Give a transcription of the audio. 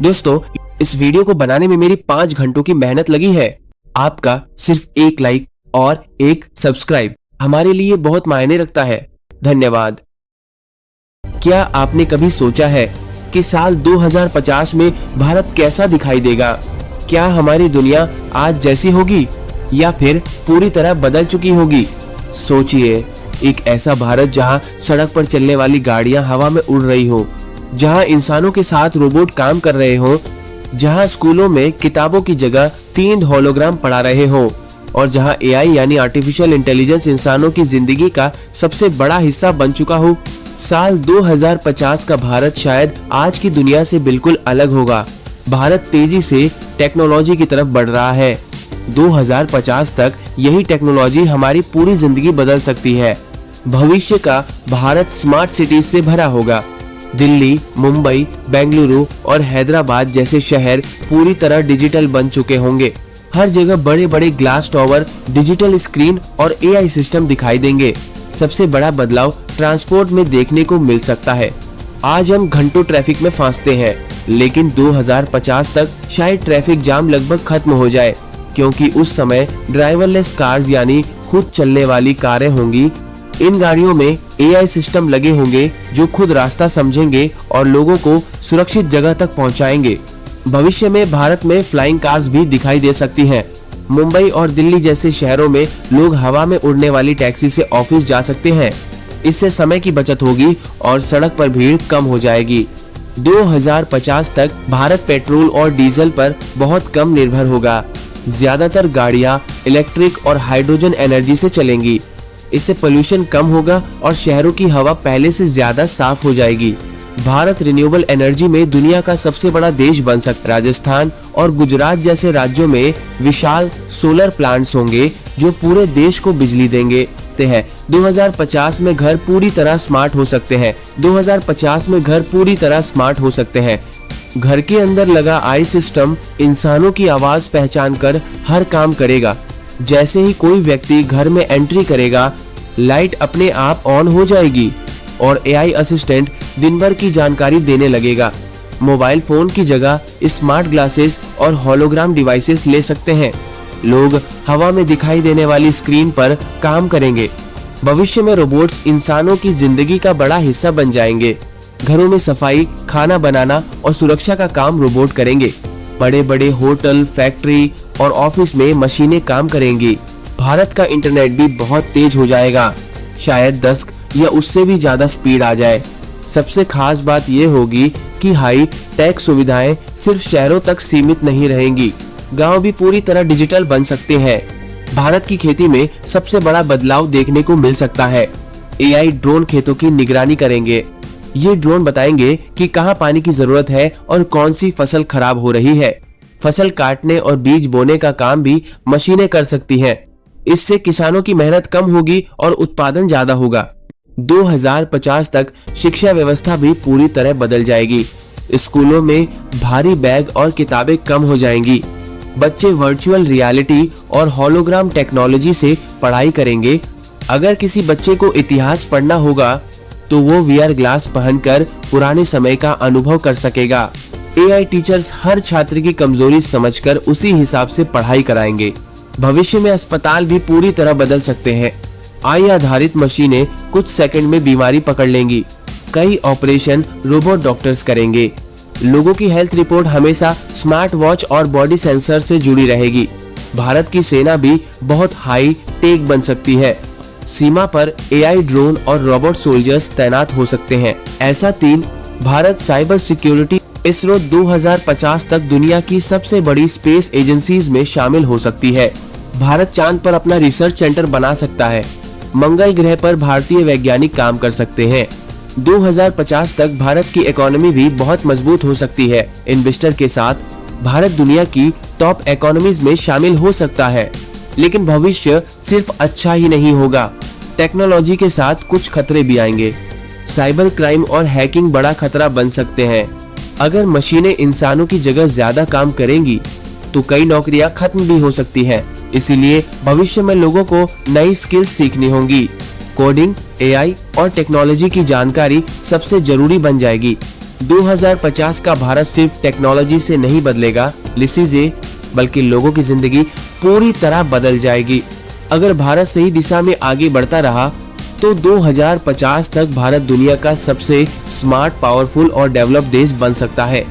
दोस्तों, इस वीडियो को बनाने में मेरी 5 घंटों की मेहनत लगी है। आपका सिर्फ एक लाइक और एक सब्सक्राइब हमारे लिए बहुत मायने रखता है। धन्यवाद। क्या आपने कभी सोचा है कि साल 2050 में भारत कैसा दिखाई देगा? क्या हमारी दुनिया आज जैसी होगी या फिर पूरी तरह बदल चुकी होगी? सोचिए, एक ऐसा भारत जहां सड़क पर चलने वाली गाड़ियां हवा में उड़ रही हो, जहां इंसानों के साथ रोबोट काम कर रहे हो, जहां स्कूलों में किताबों की जगह 3 होलोग्राम पढ़ा रहे हो और जहां एआई यानी आर्टिफिशियल इंटेलिजेंस इंसानों की जिंदगी का सबसे बड़ा हिस्सा बन चुका हो। साल 2050 का भारत शायद आज की दुनिया से बिल्कुल अलग होगा। भारत तेजी से टेक्नोलॉजी की तरफ बढ़ रहा है। 2050 तक यही टेक्नोलॉजी हमारी पूरी जिंदगी बदल सकती है। भविष्य का भारत स्मार्ट सिटीज से भरा होगा। दिल्ली, मुंबई, बेंगलुरु और हैदराबाद जैसे शहर पूरी तरह डिजिटल बन चुके होंगे। हर जगह बड़े बड़े ग्लास टावर, डिजिटल स्क्रीन और एआई सिस्टम दिखाई देंगे। सबसे बड़ा बदलाव ट्रांसपोर्ट में देखने को मिल सकता है। आज हम घंटों ट्रैफिक में फंसते हैं, लेकिन 2050 तक शायद ट्रैफिक जाम लगभग खत्म हो जाए, क्योंकि उस समय ड्राइवरलेस कार्स यानी खुद चलने वाली कारें होंगी। इन गाड़ियों में एआई सिस्टम लगे होंगे जो खुद रास्ता समझेंगे और लोगों को सुरक्षित जगह तक पहुंचाएंगे। भविष्य में भारत में फ्लाइंग कार्स भी दिखाई दे सकती हैं। मुंबई और दिल्ली जैसे शहरों में लोग हवा में उड़ने वाली टैक्सी से ऑफिस जा सकते हैं। इससे समय की बचत होगी और सड़क पर भीड़ कम हो जाएगी। 2050 तक भारत पेट्रोल और डीजल पर बहुत कम निर्भर होगा। ज्यादातर गाड़ियां इलेक्ट्रिक और हाइड्रोजन एनर्जी से चलेंगी। इससे पोल्यूशन कम होगा और शहरों की हवा पहले से ज्यादा साफ हो जाएगी। भारत रिन्यूएबल एनर्जी में दुनिया का सबसे बड़ा देश बन सकता है। राजस्थान और गुजरात जैसे राज्यों में विशाल सोलर प्लांट्स होंगे जो पूरे देश को बिजली देंगे। 2050 में घर पूरी तरह स्मार्ट हो सकते हैं। 2050 में घर पूरी तरह स्मार्ट हो सकते हैं। घर के अंदर लगा आई सिस्टम इंसानों की आवाज पहचान कर हर काम करेगा। जैसे ही कोई व्यक्ति घर में एंट्री करेगा, लाइट अपने आप ऑन हो जाएगी और एआई असिस्टेंट दिन भर की जानकारी देने लगेगा। मोबाइल फोन की जगह स्मार्ट ग्लासेस और होलोग्राम डिवाइसेस ले सकते हैं। लोग हवा में दिखाई देने वाली स्क्रीन पर काम करेंगे। भविष्य में रोबोट्स इंसानों की जिंदगी का बड़ा हिस्सा बन जाएंगे। घरों में सफाई, खाना बनाना और सुरक्षा का काम रोबोट करेंगे। बड़े बड़े होटल, फैक्ट्री और ऑफिस में मशीनें काम करेंगी। भारत का इंटरनेट भी बहुत तेज हो जाएगा, शायद 10 या उससे भी ज्यादा स्पीड आ जाए। सबसे खास बात यह होगी कि हाई टेक सुविधाएं सिर्फ शहरों तक सीमित नहीं रहेंगी, गांव भी पूरी तरह डिजिटल बन सकते हैं। भारत की खेती में सबसे बड़ा बदलाव देखने को मिल सकता है। एआई ड्रोन खेतों की निगरानी करेंगे। ये ड्रोन बताएंगे कि कहां पानी की जरूरत है और कौन सी फसल खराब हो रही है। फसल काटने और बीज बोने का काम भी मशीनें कर सकती हैं। इससे किसानों की मेहनत कम होगी और उत्पादन ज्यादा होगा। 2050 तक शिक्षा व्यवस्था भी पूरी तरह बदल जाएगी। स्कूलों में भारी बैग और किताबें कम हो जाएंगी। बच्चे वर्चुअल रियलिटी और होलोग्राम टेक्नोलॉजी से पढ़ाई करेंगे। अगर किसी बच्चे को इतिहास पढ़ना होगा तो वो वीआर ग्लास पहनकर पुराने समय का अनुभव कर सकेगा। एआई टीचर्स हर छात्र की कमजोरी समझकर उसी हिसाब से पढ़ाई कराएंगे। भविष्य में अस्पताल भी पूरी तरह बदल सकते हैं। आई आधारित मशीनें कुछ सेकंड में बीमारी पकड़ लेंगी। कई ऑपरेशन रोबोट डॉक्टर्स करेंगे। लोगों की हेल्थ रिपोर्ट हमेशा स्मार्ट वॉच और बॉडी सेंसर से जुड़ी रहेगी। भारत की सेना भी बहुत हाई टेक बन सकती है। सीमा पर एआई ड्रोन और रोबोट सोल्जर्स तैनात हो सकते हैं। ऐसा 3 भारत साइबर सिक्योरिटी इसरो 2050 तक दुनिया की सबसे बड़ी स्पेस एजेंसीज में शामिल हो सकती है। भारत चांद पर अपना रिसर्च सेंटर बना सकता है। मंगल ग्रह पर भारतीय वैज्ञानिक काम कर सकते हैं। 2050 तक भारत की इकोनॉमी भी बहुत मजबूत हो सकती है। इन्वेस्टर के साथ भारत दुनिया की टॉप इकोनॉमीज में शामिल हो सकता है। लेकिन भविष्य सिर्फ अच्छा ही नहीं होगा। टेक्नोलॉजी के साथ कुछ खतरे भी आएंगे। साइबर क्राइम और हैकिंग बड़ा खतरा बन सकते हैं। अगर मशीनें इंसानों की जगह ज्यादा काम करेंगी तो कई नौकरियां खत्म भी हो सकती हैं। इसीलिए भविष्य में लोगों को नई स्किल्स सीखनी होंगी। कोडिंग, एआई और टेक्नोलॉजी की जानकारी सबसे जरूरी बन जाएगी। 2050 का भारत सिर्फ टेक्नोलॉजी से नहीं बदलेगा, लीजिए, बल्कि लोगों की जिंदगी पूरी तरह बदल जाएगी। अगर भारत सही दिशा में आगे बढ़ता रहा तो 2050 तक भारत दुनिया का सबसे स्मार्ट, पावरफुल और डेवलप्ड देश बन सकता है।